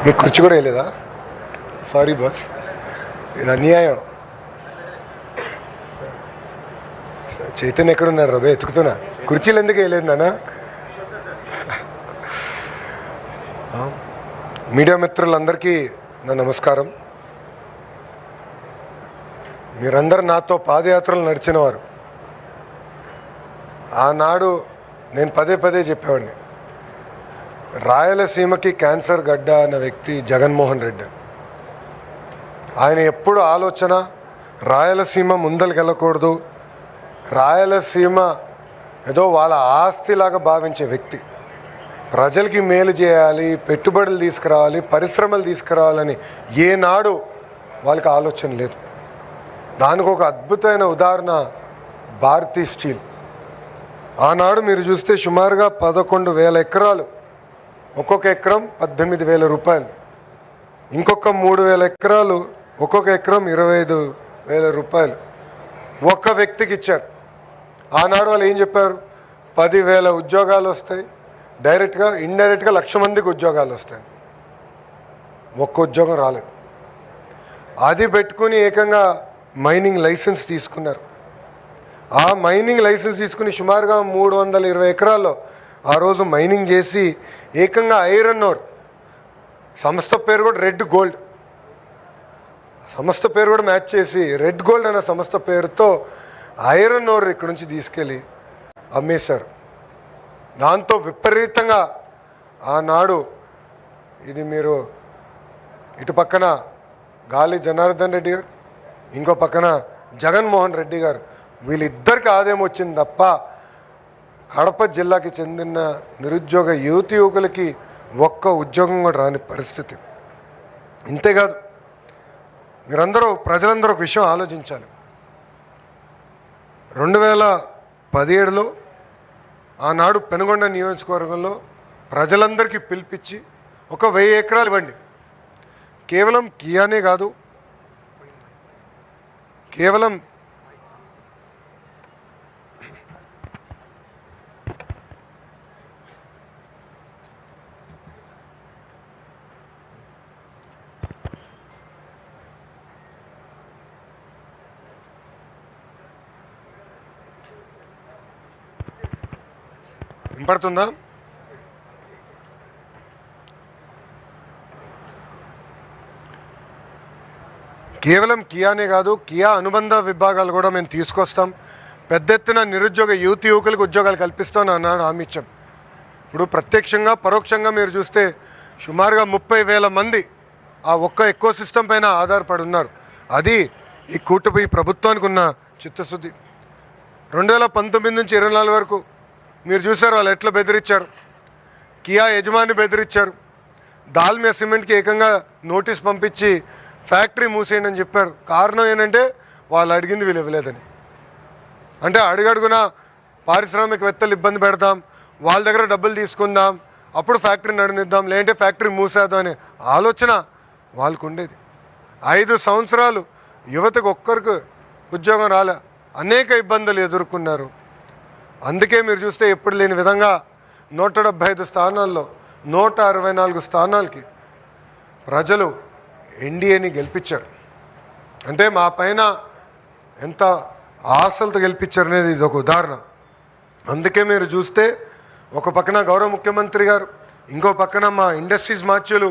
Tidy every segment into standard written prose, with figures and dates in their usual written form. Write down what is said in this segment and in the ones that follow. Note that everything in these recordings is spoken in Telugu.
మీకు కుర్చీ కూడా వేయలేదా? సారీ బాస్, ఇది అన్యాయం. చైతన్య ఎక్కడున్నారు రబే? ఎత్తుకుతున్నా. కుర్చీలు ఎందుకు వేయలేదు నాన్న? మీడియా మిత్రులందరికీ నా నమస్కారం. మీరందరూ నాతో పాదయాత్రలు నడిచినవారు. ఆనాడు నేను పదే పదే చెప్పేవాడిని, రాయలసీమకి క్యాన్సర్ గడ్డ అన్న వ్యక్తి జగన్మోహన్ రెడ్డి. ఆయన ఎప్పుడు ఆలోచన రాయలసీమ ముందరికి వెళ్ళకూడదు, రాయలసీమ ఏదో వాళ్ళ ఆస్తిలాగా భావించే వ్యక్తి. ప్రజలకి మేలు చేయాలి, పెట్టుబడులు తీసుకురావాలి, పరిశ్రమలు తీసుకురావాలని ఏనాడు వాళ్ళకి ఆలోచన లేదు. దానికి ఒక అద్భుతమైన ఉదాహరణ భారతీ స్టీల్. ఆనాడు మీరు చూస్తే సుమారుగా 11,000 ఎకరాలు, ఒక్కొక్క ఎకరం 18,000 రూపాయలు, ఇంకొక 3,000 ఎకరాలు, ఒక్కొక్క ఎకరం 25,000 రూపాయలు ఒక్క వ్యక్తికి ఇచ్చారు. ఆనాడు వాళ్ళు ఏం చెప్పారు? 10,000 ఉద్యోగాలు వస్తాయి, డైరెక్ట్గా ఇండైరెక్ట్గా 1,00,000 మందికి ఉద్యోగాలు వస్తాయి. ఒక్క ఉద్యోగం రాలేదు. అది పెట్టుకుని ఏకంగా మైనింగ్ లైసెన్స్ తీసుకున్నారు. ఆ మైనింగ్ లైసెన్స్ తీసుకుని సుమారుగా 320 ఎకరాల్లో ఆ రోజు మైనింగ్ చేసి ఏకంగా ఐరన్ ఓర్, సంస్థ పేరు కూడా రెడ్ గోల్డ్, సంస్థ పేరు కూడా మ్యాచ్ చేసి రెడ్ గోల్డ్ అనే సంస్థ పేరుతో ఐరన్ ఓర్ ఇక్కడ నుంచి తీసుకెళ్ళి అమ్మేశారు. దాంతో విపరీతంగా ఆనాడు ఇది మీరు ఇటు పక్కన గాలి జనార్దన్ రెడ్డి గారు, ఇంకో పక్కన జగన్మోహన్ రెడ్డి గారు, వీళ్ళిద్దరికి ఆదాయం వచ్చింది తప్ప కడప జిల్లాకి చెందిన నిరుద్యోగ యువకులకి ఒక్క ఉద్యోగం కూడా రాని పరిస్థితి. ఇంతేకాదు, మీరందరూ ప్రజలందరూ ఒక విషయం ఆలోచించాలి. 2017లో ఆనాడు పెనుగొండ నియోజకవర్గంలో ప్రజలందరికీ పిలిపించి ఒక 1000 ఎకరాలు ఇవ్వండి. కేవలం కియానే కాదు, కేవలం వినపడుతుందా? కేవలం కియానే కాదు, కియా అనుబంధ విభాగాలు కూడా మేము తీసుకొస్తాం. పెద్ద ఎత్తున నిరుద్యోగ యువకులకు ఉద్యోగాలు కల్పిస్తామని అన్నాడు, హామీ ఇచ్చాం. ఇప్పుడు ప్రత్యక్షంగా పరోక్షంగా మీరు చూస్తే సుమారుగా 30,000 మంది ఆ ఒక్క ఎకో సిస్టమ్ పైన ఆధారపడి ఉన్నారు. అది ఈ కూటమి ప్రభుత్వానికి ఉన్న చిత్తశుద్ధి. 2019 నుంచి 24 వరకు మీరు చూసారు వాళ్ళు ఎట్లా బెదిరించారు. కియా యజమాని బెదిరించారు. దాల్మియా సిమెంట్కి ఏకంగా నోటీస్ పంపించి ఫ్యాక్టరీ మూసేయండి అని చెప్పారు. కారణం ఏంటంటే వాళ్ళు అడిగింది వీళ్ళు ఇవ్వలేదని. అంటే అడుగడుగున పారిశ్రామికవేత్తలు ఇబ్బంది పెడదాం, వాళ్ళ దగ్గర డబ్బులు తీసుకుందాం, అప్పుడు ఫ్యాక్టరీ నడిపిద్దాం, లేదంటే ఫ్యాక్టరీ మూసేద్దాం అనే ఆలోచన వాళ్ళకు ఉండేది. 5 సంవత్సరాలు యువతకు ఒక్కరికి ఉద్యోగం రాలే, అనేక ఇబ్బందులు ఎదుర్కొన్నారు. అందుకే మీరు చూస్తే ఎప్పుడు లేని విధంగా 175 స్థానాల్లో 164 స్థానాలకి ప్రజలు ఎన్డీఏని గెలిపించారు. అంటే మా పైన ఎంత ఆశలతో గెలిపించారు అనేది ఇది ఒక ఉదాహరణ. అందుకే మీరు చూస్తే ఒక పక్కన గౌరవ ముఖ్యమంత్రి గారు, ఇంకో పక్కన మా ఇండస్ట్రీస్ మార్చులు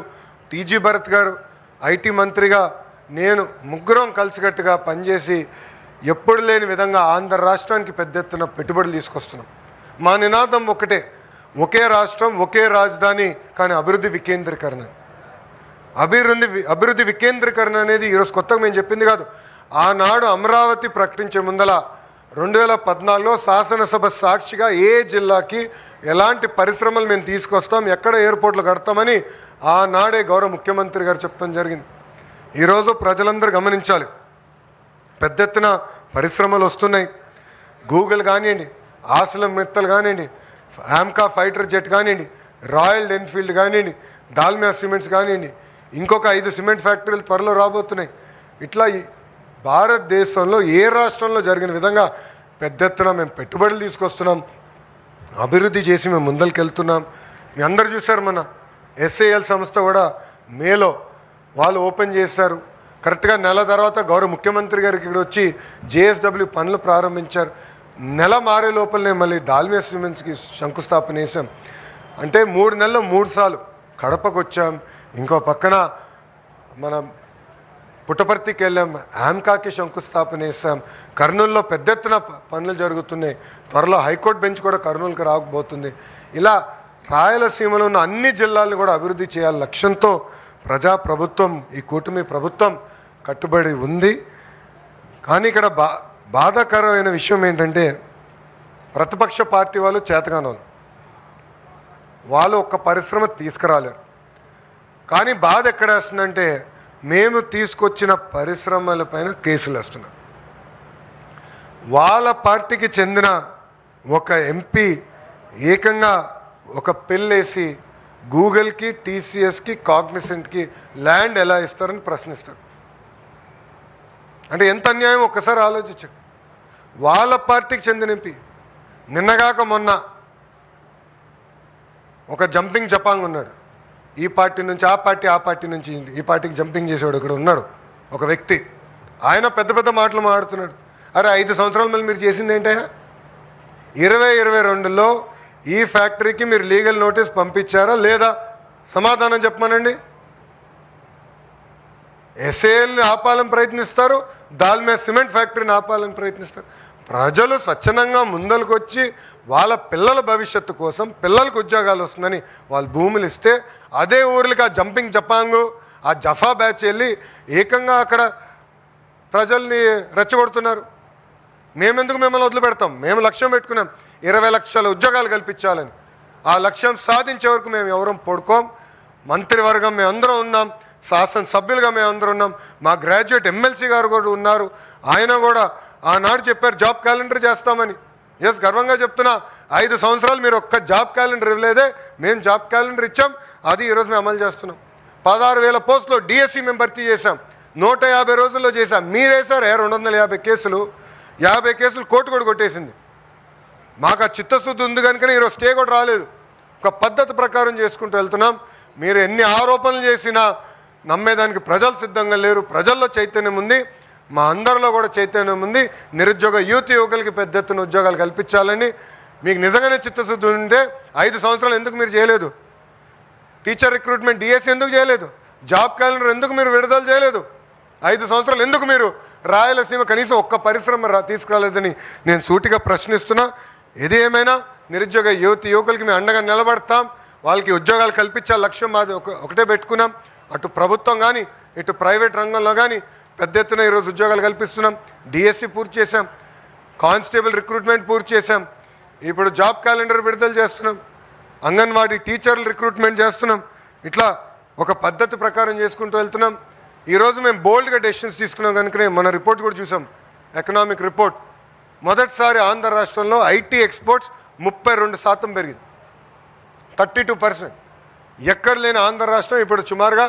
టీజీ భరత్ గారు, ఐటీ మంత్రిగా నేను, ముగ్గురం కలిసికట్టుగా పనిచేసి ఎప్పుడు లేని విధంగా ఆంధ్ర రాష్ట్రానికి పెద్ద ఎత్తున పెట్టుబడులు తీసుకొస్తున్నాం. మా నినాదం ఒకటే, ఒకే రాష్ట్రం ఒకే రాజధాని, కానీ అభివృద్ధి వికేంద్రీకరణ. అభివృద్ధి వికేంద్రీకరణ అనేది ఈరోజు కొత్తగా మేము చెప్పింది కాదు. ఆనాడు అమరావతి ప్రకటించే ముందల 2014లో శాసనసభ సాక్షిగా ఏ జిల్లాకి ఎలాంటి పరిశ్రమలు మేము తీసుకొస్తాం, ఎక్కడ ఎయిర్పోర్ట్లు కడతామని ఆనాడే గౌరవ ముఖ్యమంత్రి గారు చెప్తాం జరిగింది. ఈరోజు ప్రజలందరూ గమనించాలి, పెద్ద ఎత్తున పరిశ్రమలు వస్తున్నాయి. గూగుల్ కానివ్వండి, ఆసిలం మిత్తల్ కానివ్వండి, ఆమ్కా ఫైటర్ జెట్ కానివ్వండి, రాయల్ ఎన్ఫీల్డ్ కానివ్వండి, దాల్మియా సిమెంట్స్ కానివ్వండి, ఇంకొక 5 సిమెంట్ ఫ్యాక్టరీలు త్వరలో రాబోతున్నాయి. ఇట్లా భారతదేశంలో ఏ రాష్ట్రంలో జరిగిన విధంగా పెద్ద ఎత్తున మేము పెట్టుబడులు తీసుకొస్తున్నాం, అభివృద్ధి చేసి మేము ముందరికి వెళ్తున్నాం. మీ అందరు చూశారు, మన ఎస్ఏఎల్ సంస్థ కూడా మేలో వాళ్ళు ఓపెన్ చేశారు. కరెక్ట్గా నెల తర్వాత గౌరవ ముఖ్యమంత్రి గారికి ఇక్కడ వచ్చి జేఎస్డబ్ల్యూ పనులు ప్రారంభించారు. నెల మారే లోపలనే మళ్ళీ దాల్మియా సిమెంట్స్కి శంకుస్థాపన చేసాం. అంటే 3 నెలల్లో 3 సార్లు కడపకు వచ్చాం. ఇంకో పక్కన మన పుట్టపర్తికి వెళ్ళాం, ఆమ్కాకి శంకుస్థాపన చేసాం. కర్నూలులో పెద్ద ఎత్తున పనులు జరుగుతున్నాయి. త్వరలో హైకోర్టు బెంచ్ కూడా కర్నూలుకి రాకపోతుంది. ఇలా రాయలసీమలో ఉన్న అన్ని జిల్లాలను కూడా అభివృద్ధి చేయాలి లక్ష్యంతో ప్రజాప్రభుత్వం, ఈ కూటమి ప్రభుత్వం కట్టుబడి ఉంది. కానీ ఇక్కడ బాధాకరమైన విషయం ఏంటంటే ప్రతిపక్ష పార్టీ వాళ్ళు చేతగానోళ్ళు, వాళ్ళు ఒక్క పరిశ్రమ తీసుకురాలేరు. కానీ బాధ ఎక్కడ వేస్తుందంటే మేము తీసుకొచ్చిన పరిశ్రమలపైన కేసులు వేస్తున్నారు. వాళ్ళ పార్టీకి చెందిన ఒక ఎంపీ ఏకంగా ఒక పిల్లేసి గూగుల్కి, టీసీఎస్కి, కాగ్నిసెంట్కి ల్యాండ్ ఎలా ఇస్తారని ప్రశ్నిస్తాడు. అంటే ఎంత అన్యాయం ఒక్కసారి ఆలోచించండి. వాళ్ళ పార్టీకి చెందిన ఎంపీ నిన్నగాక మొన్న ఒక జంపింగ్ జపాంగ్ ఉన్నాడు. ఈ పార్టీ నుంచి ఆ పార్టీ, ఆ పార్టీ నుంచి ఈ పార్టీకి జంపింగ్ చేసేవాడు ఇక్కడ ఉన్నాడు ఒక వ్యక్తి. ఆయన పెద్ద పెద్ద మాటలు మాట్లాడుతున్నాడు. అరే 5 సంవత్సరాల మళ్ళీ మీరు చేసింది ఏంటయ్యా? 2022లో ఈ ఫ్యాక్టరీకి మీరు లీగల్ నోటీస్ పంపించారా లేదా? సమాధానం చెప్పమనండి. ఎస్ఏఎల్ని ఆపాలని ప్రయత్నిస్తారు, దాల్మియా సిమెంట్ ఫ్యాక్టరీని ఆపాలని ప్రయత్నిస్తారు. ప్రజలు స్వచ్ఛందంగా ముందలకు వచ్చి వాళ్ళ పిల్లల భవిష్యత్తు కోసం, పిల్లలకు ఉద్యోగాలు వస్తుందని వాళ్ళు భూములు ఇస్తే అదే ఊర్లకి ఆ జంపింగ్ జపాంగు, ఆ జఫా బ్యాచ్ వెళ్ళి ఏకంగా అక్కడ ప్రజల్ని రెచ్చగొడుతున్నారు. మేమెందుకు మిమ్మల్ని వదిలిపెడతాం? మేము లక్ష్యం పెట్టుకున్నాం 20 లక్షల ఉద్యోగాలు కల్పించాలని. ఆ లక్ష్యం సాధించే వరకు మేము ఎవరం పడుకోం. మంత్రివర్గం మేము అందరం ఉన్నాం, శాసనసభ్యులుగా మేము అందరం ఉన్నాం. మా గ్రాడ్యుయేట్ ఎమ్మెల్సీ గారు కూడా ఉన్నారు. ఆయన కూడా ఆనాడు చెప్పారు జాబ్ క్యాలెండర్ చేస్తామని. ఎస్, గర్వంగా చెప్తున్నా, 5 సంవత్సరాలు మీరు ఒక్క జాబ్ క్యాలెండర్ ఇవ్వలేదే, మేము జాబ్ క్యాలెండర్ ఇచ్చాం. అది ఈరోజు మేము అమలు చేస్తున్నాం. 16,000 పోస్టులో డిఎస్సి మేము భర్తీ చేశాం. 150 రోజుల్లో చేశాం. మీరేసారు 250 కేసులు, 50 కేసులు కోర్టు కూడా కొట్టేసింది. మాకు ఆ చిత్తశుద్ధి ఉంది కనుకనే ఈరోజు స్టే కూడా రాలేదు. ఒక పద్ధతి ప్రకారం చేసుకుంటూ వెళ్తున్నాం. మీరు ఎన్ని ఆరోపణలు చేసినా నమ్మేదానికి ప్రజలు సిద్ధంగా లేరు. ప్రజల్లో చైతన్యం ఉంది, మా అందరిలో కూడా చైతన్యం ఉంది. నిరుద్యోగ యువకులకి పెద్ద ఎత్తున ఉద్యోగాలు కల్పించాలని మీకు నిజంగానే చిత్తశుద్ధి ఉంటే 5 సంవత్సరాలు ఎందుకు మీరు చేయలేదు? టీచర్ రిక్రూట్మెంట్ డిఎస్సి ఎందుకు చేయలేదు? జాబ్ క్యాలెండర్ ఎందుకు మీరు విడుదల చేయలేదు? 5 సంవత్సరాలు ఎందుకు మీరు రాయలసీమ కనీసం ఒక్క పరిశ్రమ తీసుకురాలేదని నేను సూటిగా ప్రశ్నిస్తున్నా. ఏది ఏమైనా నిరుద్యోగ యువకులకి మేము అండగా నిలబడతాం. వాళ్ళకి ఉద్యోగాలు కల్పించాలి లక్ష్యం మాది ఒకటే పెట్టుకున్నాం. అటు ప్రభుత్వం కానీ ఇటు ప్రైవేట్ రంగంలో కానీ పెద్ద ఎత్తున ఈరోజు ఉద్యోగాలు కల్పిస్తున్నాం. డిఎస్సి పూర్తి చేశాం, కానిస్టేబుల్ రిక్రూట్మెంట్ పూర్తి చేశాం, ఇప్పుడు జాబ్ క్యాలెండర్ విడుదల చేస్తున్నాం, అంగన్వాడీ టీచర్లు రిక్రూట్మెంట్ చేస్తున్నాం. ఇట్లా ఒక పద్ధతి ప్రకారం చేసుకుంటూ వెళ్తున్నాం. ఈరోజు మేము బోల్డ్గా డెసిషన్స్ తీసుకున్నాం కనుకనే మన రిపోర్ట్ కూడా చూసాం, ఎకనామిక్ రిపోర్ట్. మొదటిసారి ఆంధ్ర రాష్ట్రంలో ఐటీ ఎక్స్పోర్ట్స్ 32% పెరిగింది, 32%. ఎక్కడ లేని ఆంధ్ర రాష్ట్రం ఇప్పుడు సుమారుగా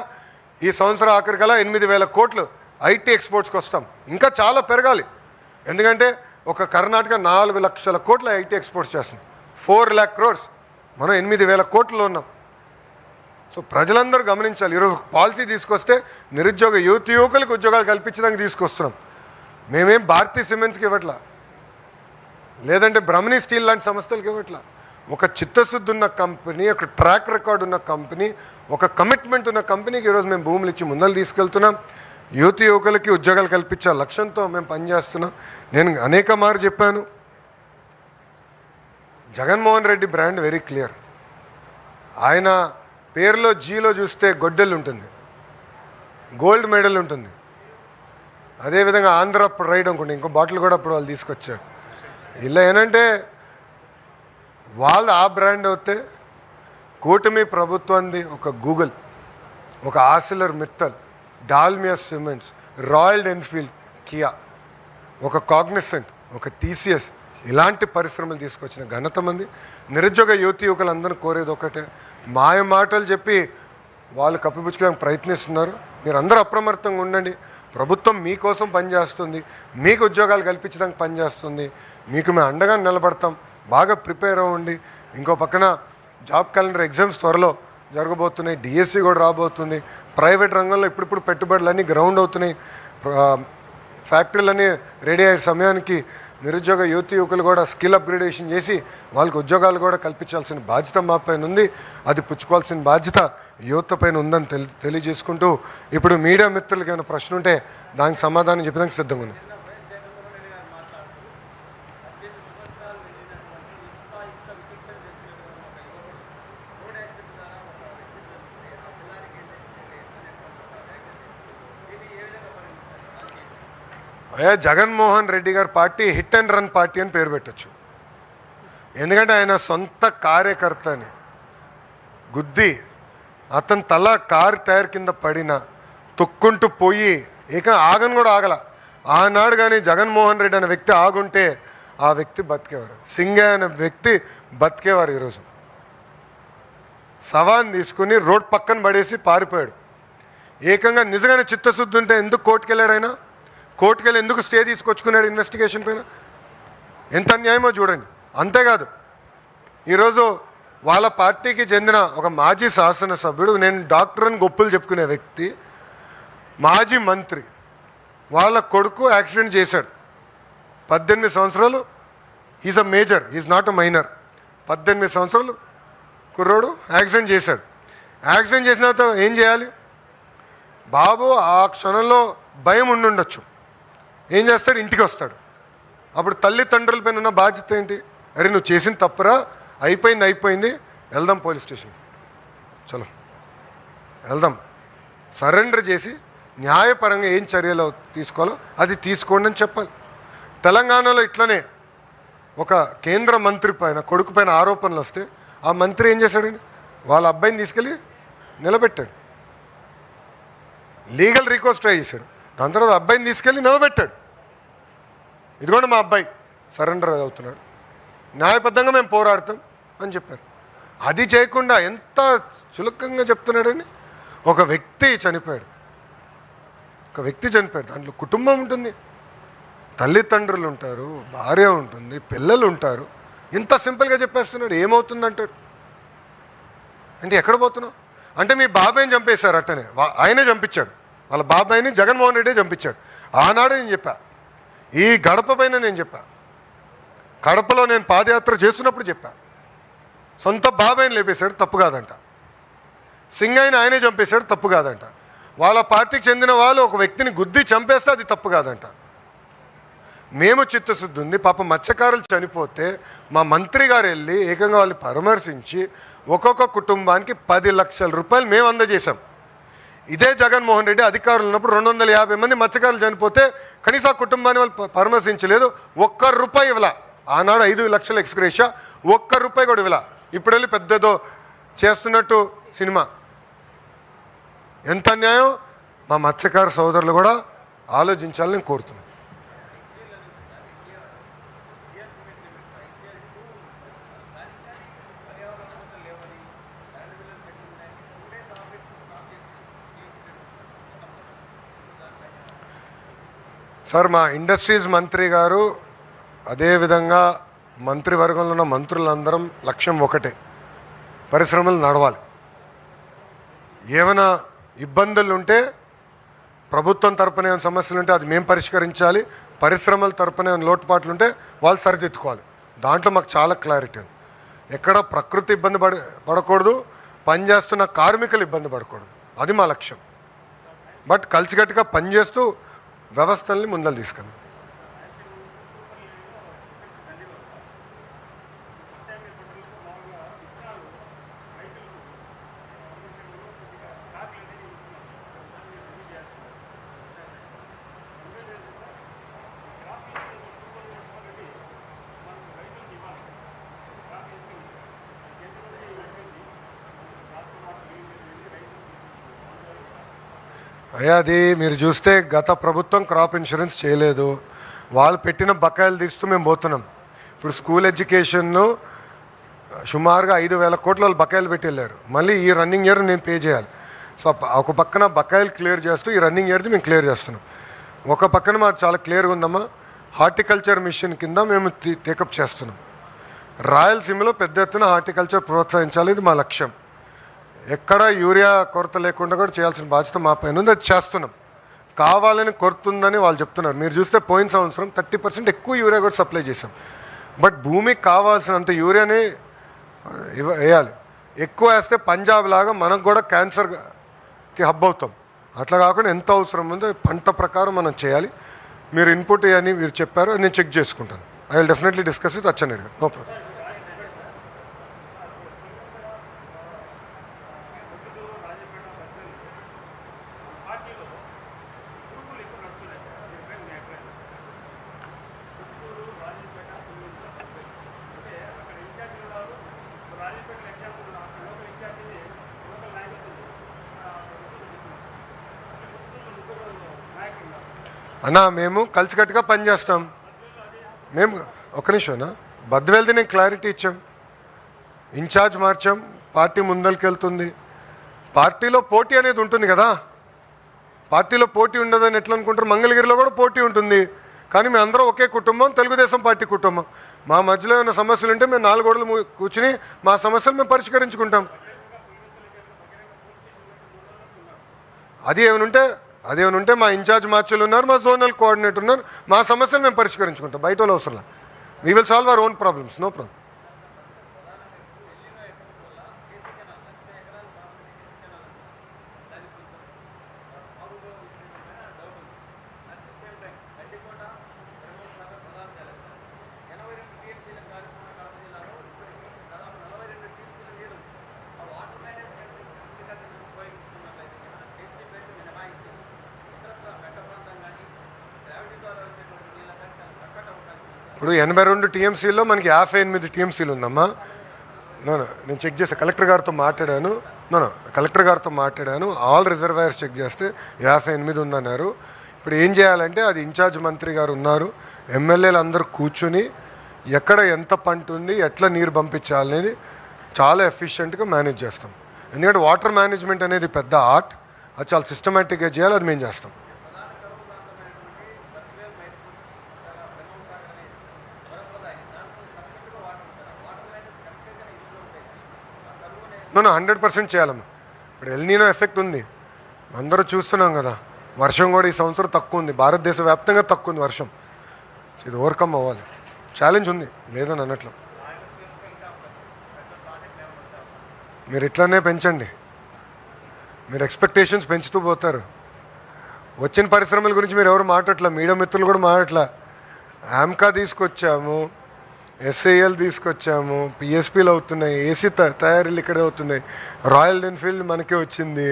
ఈ సంవత్సరం ఆఖరికల్లా 8,000 కోట్లు ఐటీ ఎక్స్పోర్ట్స్కి వస్తాం. ఇంకా చాలా పెరగాలి. ఎందుకంటే ఒక కర్ణాటక 4 లక్షల కోట్ల ఐటీ ఎక్స్పోర్ట్స్ చేస్తుంది, 4 lakh crores. మనం 8,000 కోట్లలో ఉన్నాం. సో ప్రజలందరూ గమనించాలి. ఈరోజు పాలసీ తీసుకొస్తే నిరుద్యోగ యువకులకు ఉద్యోగాలు కల్పించడానికి తీసుకొస్తున్నాం. మేమేం భారతీయ సిమెంట్స్కి ఇవ్వట్లా, లేదంటే బ్రహ్మణి స్టీల్ లాంటి సంస్థలకు ఇవ్వట్లా. ఒక చిత్తశుద్ధి ఉన్న కంపెనీ, ఒక ట్రాక్ రికార్డ్ ఉన్న కంపెనీ, ఒక కమిట్మెంట్ ఉన్న కంపెనీకి ఈరోజు మేము భూములు ఇచ్చి ముందలు తీసుకెళ్తున్నాం. యువకులకి ఉద్యోగాలు కల్పించే లక్ష్యంతో మేము పనిచేస్తున్నాం. నేను అనేక మారు చెప్పాను, Jaganmohan Reddy brand very clear. ఆయన పేరులో జీలో చూస్తే గొడ్డెలు ఉంటుంది, గోల్డ్ మెడల్ ఉంటుంది. అదేవిధంగా ఆంధ్ర ప్రైడ్ అనుకోండి, ఇంకో బాటిల్ కూడా అప్పుడు వాళ్ళు తీసుకొచ్చారు. ఇలా ఏంటంటే వాళ్ళు ఆ బ్రాండ్ అవుతే కూటమి ప్రభుత్వాన్ని ఒక గూగుల్, ఒక ఆసిలర్ Mittal, Dalmia cements, royal Enfield, Kia, ఒక కాగ్నిసెంట్, ఒక టీసీఎస్ ఇలాంటి పరిశ్రమలు తీసుకొచ్చిన ఘనత మంది. నిరుద్యోగ యువకులందరూ కోరేది ఒకటే, మాయ మాటలు చెప్పి వాళ్ళు కప్పిపుచ్చుకోవడానికి ప్రయత్నిస్తున్నారు. మీరు అందరూ అప్రమత్తంగా ఉండండి. ప్రభుత్వం మీకోసం పనిచేస్తుంది, మీకు ఉద్యోగాలు కల్పించడానికి పనిచేస్తుంది. మీకు మేము అండగా నిలబడతాం. బాగా ప్రిపేర్ అవ్వండి. ఇంకో పక్కన జాబ్ క్యాలెండర్ ఎగ్జామ్స్ త్వరలో జరగబోతున్నాయి, డిఎస్సి కూడా రాబోతుంది, ప్రైవేట్ రంగంలో ఇప్పుడిప్పుడు పెట్టుబడులన్నీ గ్రౌండ్ అవుతున్నాయి, ఫ్యాక్టరీలన్నీ రెడీ అయ్యే సమయానికి నిరుద్యోగ యువకులు కూడా స్కిల్ అప్గ్రేడేషన్ చేసి వాళ్ళకి ఉద్యోగాలు కూడా కల్పించాల్సిన బాధ్యత మా పైన ఉంది. అది పుచ్చుకోవాల్సిన బాధ్యత యువత పైన ఉందని తెలియజేసుకుంటూ ఇప్పుడు మీడియా మిత్రులకి ఏమైనా ప్రశ్న ఉంటే దానికి సమాధానం చెప్పడానికి సిద్ధంగా ఉంది. జగన్మోహన్ రెడ్డి గారి party hit and run party అని పేరు పెట్టచ్చు. ఎందుకంటే ఆయన సొంత కార్యకర్తని గుద్ది అతని తల కారు టైర్ కింద పడిన తొక్కుంటూ పోయి ఆగను కూడా ఆగల. ఆనాడు కానీ జగన్మోహన్ రెడ్డి అనే వ్యక్తి ఆగుంటే ఆ వ్యక్తి బతికేవారు, సింగయ్య అనే వ్యక్తి బతికేవారు. ఈరోజు సవాన్ తీసుకుని రోడ్ పక్కన పడేసి పారిపోయాడు. నిజంగానే చిత్తశుద్ధి ఉంటే ఎందుకు కోర్టుకు వెళ్ళాడు? ఆయన కోర్టుకు వెళ్ళి ఎందుకు స్టే తీసుకొచ్చుకున్నాడు ఇన్వెస్టిగేషన్ పైన? ఎంత అన్యాయమో చూడండి. అంతేకాదు ఈరోజు వాళ్ళ పార్టీకి చెందిన ఒక మాజీ శాసనసభ్యుడు, నేను డాక్టర్ అని గొప్పలు చెప్పుకునే వ్యక్తి, మాజీ మంత్రి, వాళ్ళ కొడుకు యాక్సిడెంట్ చేశాడు. 18 సంవత్సరాలు, is a major, is not a minor. 18 సంవత్సరాలు కుర్రోడు యాక్సిడెంట్ చేశాడు. యాక్సిడెంట్ చేసిన తర్వాత ఏం చేయాలి? బాబు ఆ క్షణంలో భయం ఉండుండొచ్చు. ఏం చేస్తాడు? ఇంటికి వస్తాడు. అప్పుడు తల్లిదండ్రులపైన ఉన్న బాధ్యత ఏంటి? అరే నువ్వు చేసిన తప్పురా, అయిపోయింది, వెళ్దాం పోలీస్ స్టేషన్కి, చలో వెళ్దాం, సరెండర్ చేసి న్యాయపరంగా ఏం చర్యలు తీసుకోవాలో అది తీసుకోండి అని చెప్పాలి. తెలంగాణలో ఇట్లనే ఒక కేంద్ర మంత్రి పైన కొడుకు పైన ఆరోపణలు వస్తే ఆ మంత్రి ఏం చేశాడండి? వాళ్ళ అబ్బాయిని తీసుకెళ్ళి నిలబెట్టాడు, లీగల్ రిక్వెస్ట్ ట్రై చేశాడు. దాని తర్వాత అబ్బాయిని తీసుకెళ్ళి నిలబెట్టాడు. ఇదిగోండి మా అబ్బాయి సరెండర్ అవుతున్నాడు, న్యాయబద్ధంగా మేము పోరాడతాం అని చెప్పారు. అది చేయకుండా ఎంత చులకంగా చెప్తున్నాడని. ఒక వ్యక్తి చనిపోయాడు, దాంట్లో కుటుంబం ఉంటుంది, తల్లిదండ్రులు ఉంటారు, భార్య ఉంటుంది, పిల్లలు ఉంటారు. ఇంత సింపుల్గా చెప్పేస్తున్నాడు. ఏమవుతుందంటాడు? అంటే ఎక్కడ పోతున్నావు అంటే మీ బాబాయిని చంపేశారు. అట్టనే ఆయనే చంపించాడు, వాళ్ళ బాబాయిని జగన్మోహన్ రెడ్డి చంపించాడు. ఆనాడు నేను చెప్పా, ఈ గడప పైన నేను చెప్పా, కడపలో నేను పాదయాత్ర చేస్తున్నప్పుడు చెప్పా, సొంత బాబాయిని లేపేశాడు, తప్పు కాదంట. సింగయ్యని ఆయనే చంపేశాడు, తప్పు కాదంట. వాళ్ళ పార్టీకి చెందిన వాళ్ళు ఒక వ్యక్తిని గుద్ది చంపేస్తే అది తప్పు కాదంట. మేము చిత్తశుద్ధి ఉంది. పాప మత్స్యకారులు చనిపోతే మా మంత్రి గారు వెళ్ళి ఏకంగా వాళ్ళు పరామర్శించి ఒక్కొక్క కుటుంబానికి 10 లక్షల రూపాయలు మేము అందజేశాం. ఇదే జగన్మోహన్ రెడ్డి అధికారులు ఉన్నప్పుడు 250 మంది మత్స్యకారులు చనిపోతే కనీసం ఆ కుటుంబాన్ని వాళ్ళు పరామర్శించలేదు, ₹1 ఇవ్వలా. ఆనాడు 5 లక్షల ఎక్స్గ్రేషియా, ₹1 కూడా ఇవ్వలా. ఇప్పుడు వెళ్ళి పెద్దదో చేస్తున్నట్టు సినిమా. ఎంత అన్యాయం! మా మత్స్యకార సోదరులు కూడా ఆలోచించాలని నేను కోరుతున్నాను. సార్, మా ఇండస్ట్రీస్ మంత్రి గారు అదేవిధంగా మంత్రివర్గంలో ఉన్న మంత్రులందరం లక్ష్యం ఒకటే, పరిశ్రమలు నడవాలి. ఏమైనా ఇబ్బందులు ఉంటే ప్రభుత్వం తరపున ఏమైనా సమస్యలు ఉంటే అది మేము పరిష్కరించాలి, పరిశ్రమల తరపున ఏమైనా లోటుపాట్లు ఉంటే వాళ్ళు సరిదిద్దుకోవాలి. దాంట్లో మాకు చాలా క్లారిటీ ఉంది. ఎక్కడ ప్రకృతి ఇబ్బంది పడకూడదు, పనిచేస్తున్న కార్మికులు ఇబ్బంది పడకూడదు, అది మా లక్ష్యం. బట్ కలిసికట్టుగా పనిచేస్తూ వ్యవస్థల్ని ముందలు తీసుకెళ్ళాలి. అయ్యా, అది మీరు చూస్తే గత ప్రభుత్వం క్రాప్ ఇన్సూరెన్స్ చేయలేదు, వాళ్ళు పెట్టిన బకాయిలు తీస్తూ మేము పోతున్నాం. ఇప్పుడు స్కూల్ ఎడ్యుకేషన్ను సుమారుగా 5,000 కోట్లు వాళ్ళు బకాయిలు పెట్టి వెళ్ళారు. మళ్ళీ ఈ రన్నింగ్ ఇయర్ నేను పే చేయాలి. సో ఒక పక్కన బకాయిలు క్లియర్ చేస్తూ ఈ రన్నింగ్ ఇయర్ది మేము క్లియర్ చేస్తున్నాం. ఒక పక్కన మాకు చాలా క్లియర్గా ఉందమ్మా, హార్టికల్చర్ మిషన్ కింద మేము టేకప్ చేస్తున్నాం. రాయలసీమలో పెద్ద ఎత్తున హార్టికల్చర్ ప్రోత్సహించాలి, ఇది మా లక్ష్యం. ఎక్కడ యూరియా కొరత లేకుండా కూడా చేయాల్సిన బాధ్యత మా పైన ఉంది, అది చేస్తున్నాం. కావాలని కొరుతుందని వాళ్ళు చెప్తున్నారు. మీరు చూస్తే పోయిన సంవత్సరం 30% ఎక్కువ యూరియా కూడా సప్లై చేసాం. బట్ భూమికి కావాల్సినంత యూరియానే వేయాలి. ఎక్కువ వేస్తే పంజాబ్ లాగా మనకు కూడా క్యాన్సర్కి హబ్ అవుతాం. అట్లా కాకుండా ఎంత అవసరం ఉందో పంట ప్రకారం మనం చేయాలి. మీరు ఇన్పుట్ అని మీరు చెప్పారు, అది నేను చెక్ చేసుకుంటాను. I will definitely discuss with Atchannaidu garu. No problem. అన్నా మేము కలిసికట్టుగా పనిచేస్తాం. మేము ఒక నిమిషం బద్వేల్ది నేను క్లారిటీ ఇచ్చాం, ఇన్ఛార్జ్ మార్చాం, పార్టీ ముందరికి వెళ్తుంది. పార్టీలో పోటీ అనేది ఉంటుంది కదా, పార్టీలో పోటీ ఉండదని ఎట్లా అనుకుంటారు? మంగళగిరిలో కూడా పోటీ ఉంటుంది, కానీ మేము అందరం ఒకే కుటుంబం, తెలుగుదేశం పార్టీ కుటుంబం. మా మధ్యలో ఏమైనా సమస్యలు ఉంటే మేము 4 గోడలు కూర్చుని మా సమస్యలు మేము పరిష్కరించుకుంటాం. అదేమైనా ఉంటే మా ఇన్ఛార్జ్ మార్చులు ఉన్నారు, మా జోనల్ కోఆర్డినేటర్ ఉన్నారు, మా సమస్యలు మేము పరిష్కరించుకుంటాం. బయట వాళ్ళు అవసరం. We will solve our own problems, no problem. ఇప్పుడు 82 టీఎంసీలో మనకి 58 టీఎంసీలు ఉందమ్మా. నేను చెక్ చేసి కలెక్టర్ గారితో మాట్లాడాను. ఆల్ రిజర్వాయర్స్ చెక్ చేస్తే 58 ఉందన్నారు. ఇప్పుడు ఏం చేయాలంటే అది ఇన్ఛార్జ్ మంత్రి గారు ఉన్నారు, ఎమ్మెల్యేలు అందరూ కూర్చుని ఎక్కడ ఎంత పంట ఉంది, ఎట్లా నీరు పంపించాలనేది చాలా ఎఫిషియెంట్గా మేనేజ్ చేస్తాం. ఎందుకంటే వాటర్ మేనేజ్మెంట్ అనేది పెద్ద ఆర్ట్, అది చాలా సిస్టమేటిక్గా చేయాలి, అది మేము చేస్తాం. మనం 100% చేయాలమ్మా. ఇప్పుడు ఎల్నీనో ఎఫెక్ట్ ఉంది, అందరూ చూస్తున్నాం కదా. వర్షం కూడా ఈ సంవత్సరం తక్కువ ఉంది, భారతదేశ వ్యాప్తంగా తక్కువ ఉంది వర్షం. ఇది ఓవర్కమ్ అవ్వాలి, ఛాలెంజ్ ఉంది, లేదని అన్నట్లు. మీరు ఇట్లానే పెంచండి, మీరు ఎక్స్పెక్టేషన్స్ పెంచుతూ పోతారు. వచ్చిన పరిశ్రమల గురించి మీరు ఎవరు మాట్లాడట్లా, మీడియా మిత్రులు కూడా మాట్లాడట్లా. ఆమ్కా తీసుకొచ్చాము, ఎస్ఐఎల్ తీసుకొచ్చాము, పిఎస్పీలు అవుతున్నాయి, ఏసీ తయారీలు ఇక్కడే అవుతున్నాయి, రాయల్ ఎన్ఫీల్డ్ మనకే వచ్చింది,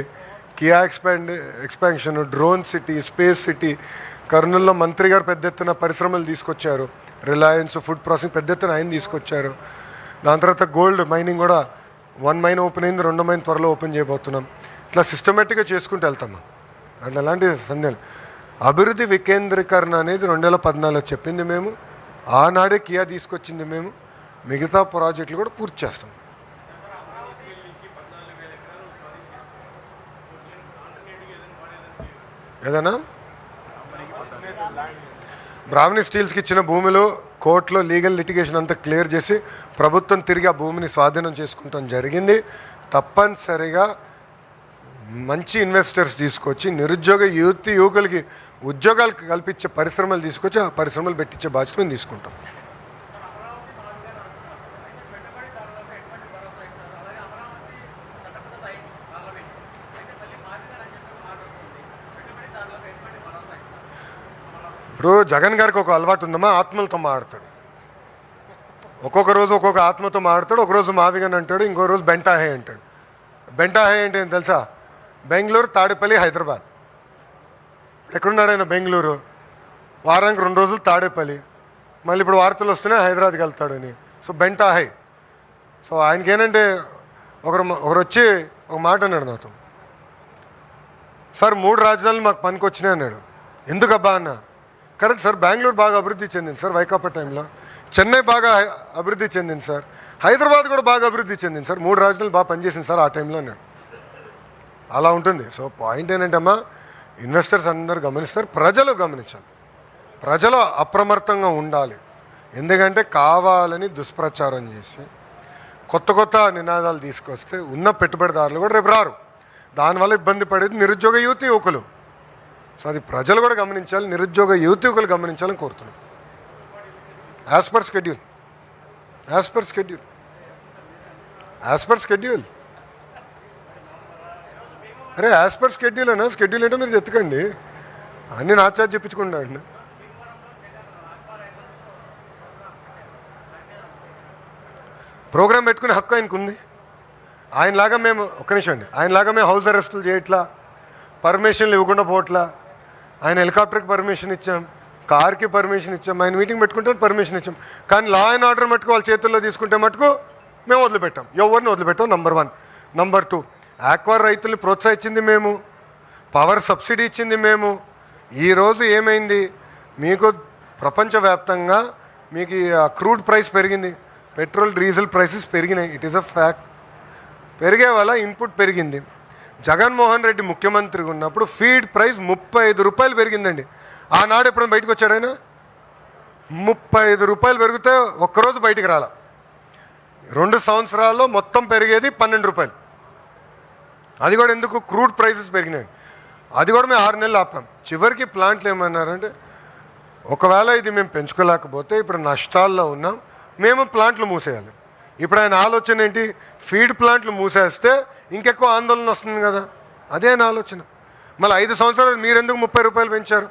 Kia expansion, drone city, space city, కర్నూలులో మంత్రి గారు పెద్ద ఎత్తున పరిశ్రమలు తీసుకొచ్చారు, రిలయన్స్ ఫుడ్ ప్రాసెసింగ్ పెద్ద ఎత్తున ఆయన తీసుకొచ్చారు. దాని తర్వాత గోల్డ్ మైనింగ్ కూడా 1 మైన్ ఓపెన్ అయింది, 2 మైన్ త్వరలో ఓపెన్ చేయబోతున్నాం. ఇట్లా సిస్టమేటిక్గా చేసుకుంటూ వెళ్తామా. అట్లా ఎలాంటి సందేహాలు. అభివృద్ధి వికేంద్రీకరణ అనేది 2014 చెప్పింది మేము, ఆనాడే కియా తీసుకొచ్చింది మేము. మిగతా ప్రాజెక్టులు కూడా పూర్తి చేస్తాం. ఏదైనా బ్రాహ్మణి స్టీల్స్కి ఇచ్చిన భూమిలో కోర్టులో లీగల్ లిటిగేషన్ అంతా క్లియర్ చేసి ప్రభుత్వం తిరిగి ఆ భూమిని స్వాధీనం చేసుకుంటాం జరిగింది. తప్పనిసరిగా మంచి ఇన్వెస్టర్స్ తీసుకొచ్చి నిరుద్యోగ యువకులకి ఉద్యోగాలు కల్పించే పరిశ్రమలు తీసుకొచ్చి ఆ పరిశ్రమలు పెట్టించే బాధ్యత మేము తీసుకుంటాం. ఇప్పుడు జగన్ గారికి ఒక అలవాటు ఉందమ్మా, ఆత్మలతో మాట్లాడతాడు. ఒక్కొక్క రోజు ఒక్కొక్క ఆత్మతో మాట్లాడతాడు. ఒకరోజు మావిగన్ అంటాడు, ఇంకో రోజు బెంటాహే అంటాడు. బెంటాహే అంటే ఏం తెలుసా? బెంగళూరు, తాడేపల్లి, హైదరాబాద్. ఎక్కడున్నాడు ఆయన? బెంగళూరు. వారానికి 2 రోజులు తాడేపల్లి, మళ్ళీ ఇప్పుడు వార్తలు వస్తున్నాయి హైదరాబాద్కి వెళ్తాడు అని. సో బెంటాహై. సో ఆయనకి ఏంటంటే ఒకరు వచ్చి ఒక మాట అన్నాడు నాతో, సార్ 3 రాజధానులు మాకు పనికొచ్చినాయి అన్నాడు. ఎందుకబ్బా అన్న? కరెక్ట్ సార్, బెంగళూరు బాగా అభివృద్ధి చెందింది సార్ వైకాపా టైంలో, చెన్నై బాగా అభివృద్ధి చెందింది సార్, హైదరాబాద్ కూడా బాగా అభివృద్ధి చెందింది సార్, 3 రాజధానులు బాగా పనిచేసింది సార్ ఆ టైంలో అన్నాడు. అలా ఉంటుంది. సో పాయింట్ ఏంటంటే అమ్మా, ఇన్వెస్టర్స్ అందరూ గమనిస్తారు, ప్రజలు గమనించాలి, ప్రజలు అప్రమత్తంగా ఉండాలి. ఎందుకంటే కావాలని దుష్ప్రచారం చేసి కొత్త కొత్త నినాదాలు తీసుకొస్తే ఉన్న పెట్టుబడిదారులు కూడా రేపు రారు. దానివల్ల ఇబ్బంది పడేది నిరుద్యోగ యువకులు. సో అది ప్రజలు కూడా గమనించాలి, నిరుద్యోగ యువకులు గమనించాలని కోరుతున్నాం. యాజ్ పర్ షెడ్యూల్ అరే యాజ్ పర్ షెడ్యూల్ అన్నా, షెడ్యూల్ ఏంటో మీరు చెత్తకండి, అన్నీ నా చేత చెప్పించుకుంటాడు. ప్రోగ్రాం పెట్టుకునే హక్కు ఆయనకు ఉంది. ఆయనలాగా మేము ఆయనలాగా మేము హౌస్ అరెస్టులు చేయట్లా, పర్మిషన్లు ఇవ్వకుండా పోవట్లా. ఆయన హెలికాప్టర్కి పర్మిషన్ ఇచ్చాం, కార్కి పర్మిషన్ ఇచ్చాం, ఆయన మీటింగ్ పెట్టుకుంటే పర్మిషన్ ఇచ్చాం. కానీ లా అండ్ ఆర్డర్ మటుకు వాళ్ళ చేతుల్లో తీసుకుంటే మటుకు మేము వదిలిపెట్టాం, ఎవరిని వదిలిపెట్టాం. నంబర్ 1. నంబర్ 2, ఆక్వా రైతుల్ని ప్రోత్సహించింది మేము, పవర్ సబ్సిడీ ఇచ్చింది మేము. ఈరోజు ఏమైంది, మీకు ప్రపంచవ్యాప్తంగా మీకు క్రూడ్ ప్రైస్ పెరిగింది, పెట్రోల్ డీజిల్ ప్రైసెస్ పెరిగినాయి. It is a fact. పెరిగే వల్ల ఇన్పుట్ పెరిగింది. జగన్మోహన్ రెడ్డి ముఖ్యమంత్రిగా ఉన్నప్పుడు ఫీడ్ ప్రైస్ 35 రూపాయలు పెరిగిందండి. ఆనాడు ఎప్పుడైనా బయటకు వచ్చాడైనా? 35 రూపాయలు పెరిగితే ఒక్కరోజు బయటికి రాల. 2 సంవత్సరాల్లో మొత్తం పెరిగేది 12 రూపాయలు. అది కూడా ఎందుకు? క్రూడ్ ప్రైసెస్ పెరిగినాయి. అది కూడా మేము 6 నెలలు ఆపాం. చివరికి ప్లాంట్లు ఏమన్నారంటే, ఒకవేళ ఇది మేము పెంచుకోలేకపోతే ఇప్పుడు నష్టాల్లో ఉన్నాం, మేము ప్లాంట్లు మూసేయాలి. ఇప్పుడు ఆయన ఆలోచన ఏంటి? ఫీడ్ ప్లాంట్లు మూసేస్తే ఇంకెక్కువ ఆందోళన వస్తుంది కదా, అదే ఆయన ఆలోచన. మళ్ళీ 5 సంవత్సరాలు మీరెందుకు 30 రూపాయలు పెంచారు?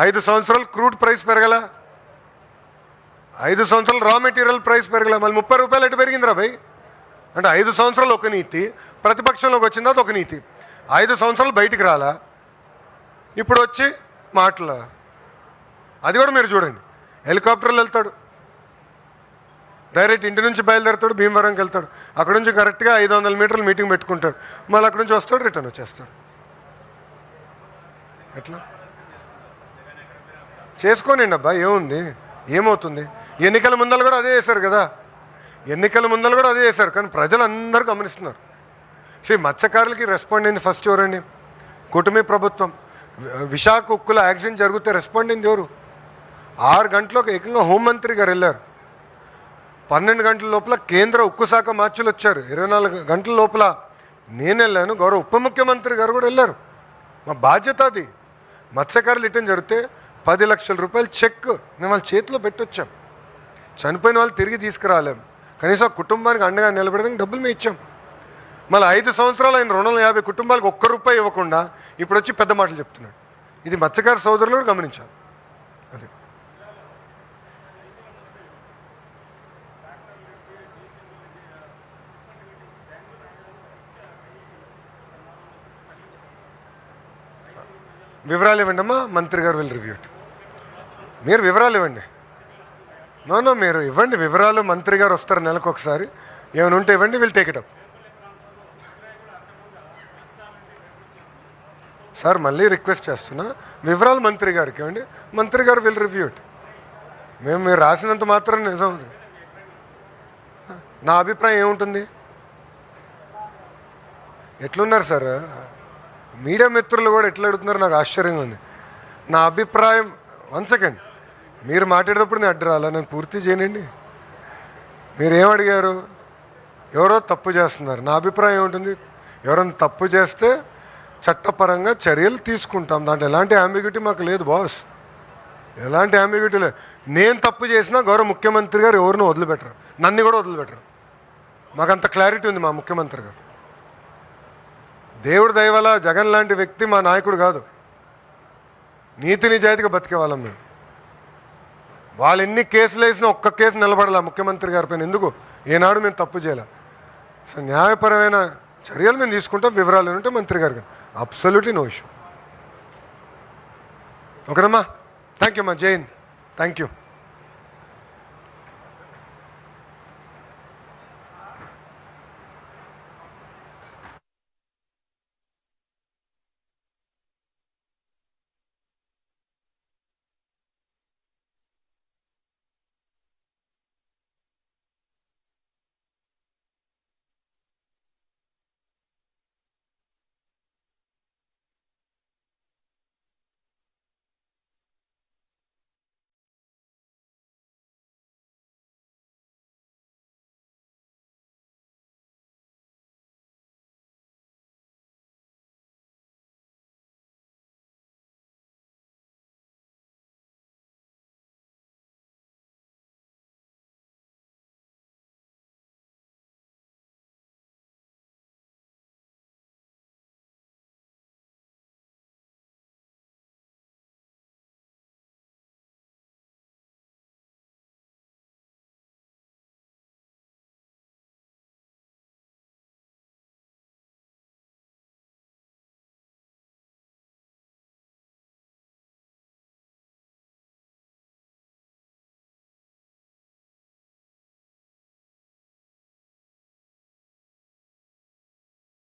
5 సంవత్సరాలు క్రూడ్ ప్రైస్ పెరగల, 5 సంవత్సరాలు రా మెటీరియల్ ప్రైస్ పెరగల, మళ్ళీ 30 రూపాయలు ఎటు పెరిగిందిరా భయ్? అంటే 5 సంవత్సరాలు ఒక నీతి, ప్రతిపక్షంలోకి వచ్చిన తర్వాత ఒక నీతి. 5 సంవత్సరాలు బయటికి రాలా, ఇప్పుడు వచ్చి మాటలు. అది కూడా మీరు చూడండి, హెలికాప్టర్లు వెళ్తాడు, డైరెక్ట్ ఇంటి నుంచి బయలుదేరుతాడు, భీమవరంకి వెళ్తాడు, అక్కడ నుంచి కరెక్ట్గా 500 మీటర్లు మీటింగ్ పెట్టుకుంటాడు, మళ్ళీ అక్కడ నుంచి వస్తాడు, రిటర్న్ వచ్చేస్తాడు. ఎట్లా చేసుకోనండి అబ్బా, ఏముంది, ఏమవుతుంది? ఎన్నికల ముందలు కూడా అదే చేశారు కదా, కానీ ప్రజలందరూ గమనిస్తున్నారు. మత్స్యకారులకి రెస్పాండ్ అయింది ఫస్ట్ ఎవరండి? కూటమి ప్రభుత్వం. విశాఖ ఉక్కుల యాక్సిడెంట్ జరిగితే రెస్పాండ్ అయింది ఎవరు? 6 గంటలకు ఏకంగా హోంమంత్రి గారు వెళ్ళారు. 12 గంటల లోపల కేంద్ర ఉక్కు శాఖ మార్చులు వచ్చారు. 24 గంటల లోపల నేను వెళ్ళాను, గౌరవ ఉప ముఖ్యమంత్రి గారు కూడా వెళ్ళారు. మా బాధ్యత అది. మత్స్యకారులు రిటర్న్ జరిగితే 10 లక్షల రూపాయలు చెక్ మేము వాళ్ళ చేతిలో పెట్టొచ్చాం. చనిపోయిన వాళ్ళు తిరిగి తీసుకురాలేం, కనీసం కుటుంబానికి అండగా నిలబెడడానికి డబ్బులు మేము ఇచ్చాం. మళ్ళీ 5 సంవత్సరాలు ఆయన 250 కుటుంబాలకు ₹1 ఇవ్వకుండా ఇప్పుడు వచ్చి పెద్ద మాటలు చెప్తున్నాడు. ఇది మత్స్యకార సోదరులు కూడా గమనించాలి. అది వివరాలు ఇవ్వండి అమ్మా, మంత్రి గారు విల్ రివ్యూ ఇట్. మీరు వివరాలు ఇవ్వండి. నో మీరు ఇవ్వండి వివరాలు, మంత్రి గారు వస్తారు నెలకు ఒకసారి, ఏమైనా ఉంటే ఇవ్వండి, will take it up. Sir మళ్ళీ రిక్వెస్ట్ చేస్తున్నా, వివరాలు మంత్రి గారికి ఇవ్వండి, మంత్రి గారు విల్ రివ్యూ ఇట్. మీరు రాసినంత మాత్రం నిజం. నా అభిప్రాయం ఏముంటుంది? ఎట్లున్నారు సార్ మీడియా మిత్రులు కూడా ఎట్లా అడుగుతున్నారు, నాకు ఆశ్చర్యంగా ఉంది. నా అభిప్రాయం 1 సెకండ్, మీరు మాట్లాడేటప్పుడు నేను అడ్డు రాలా, నేను పూర్తి చేయనండి. మీరేం అడిగారు? ఎవరో తప్పు చేస్తున్నారు. నా అభిప్రాయం ఏముంటుంది? ఎవరైనా తప్పు చేస్తే చట్టపరంగా చర్యలు తీసుకుంటాం, దాంట్లో ఎలాంటి అంబిగ్యూటీ మాకు లేదు బాస్, ఎలాంటి అంబిగ్యూటీ లేదు. నేను తప్పు చేసినా గౌరవ ముఖ్యమంత్రి గారు ఎవరిని వదిలిపెట్టరు, నన్ను కూడా వదిలిపెట్టరు. మాకంత క్లారిటీ ఉంది మా ముఖ్యమంత్రి గారు. దేవుడి దయ వల్ల జగన్ లాంటి వ్యక్తి మా నాయకుడు కాదు, నీతి నిజాయితీగా బతికే వాళ్ళం మేము. వాళ్ళు ఎన్ని కేసులు వేసినా ఒక్క కేసు నిలబడాల ముఖ్యమంత్రి గారి పైన. ఎందుకు? ఏనాడు మేము తప్పు చేయాలి. సో న్యాయపరమైన చర్యలు మేము తీసుకుంటాం, వివరాలు ఉంటే మంత్రి గారు కానీ అబ్సల్యూట్లీ నో ఇష్యూ. ఓకేనమ్మా, థ్యాంక్ యూ అమ్మా, జై హింద్, థ్యాంక్ యూ.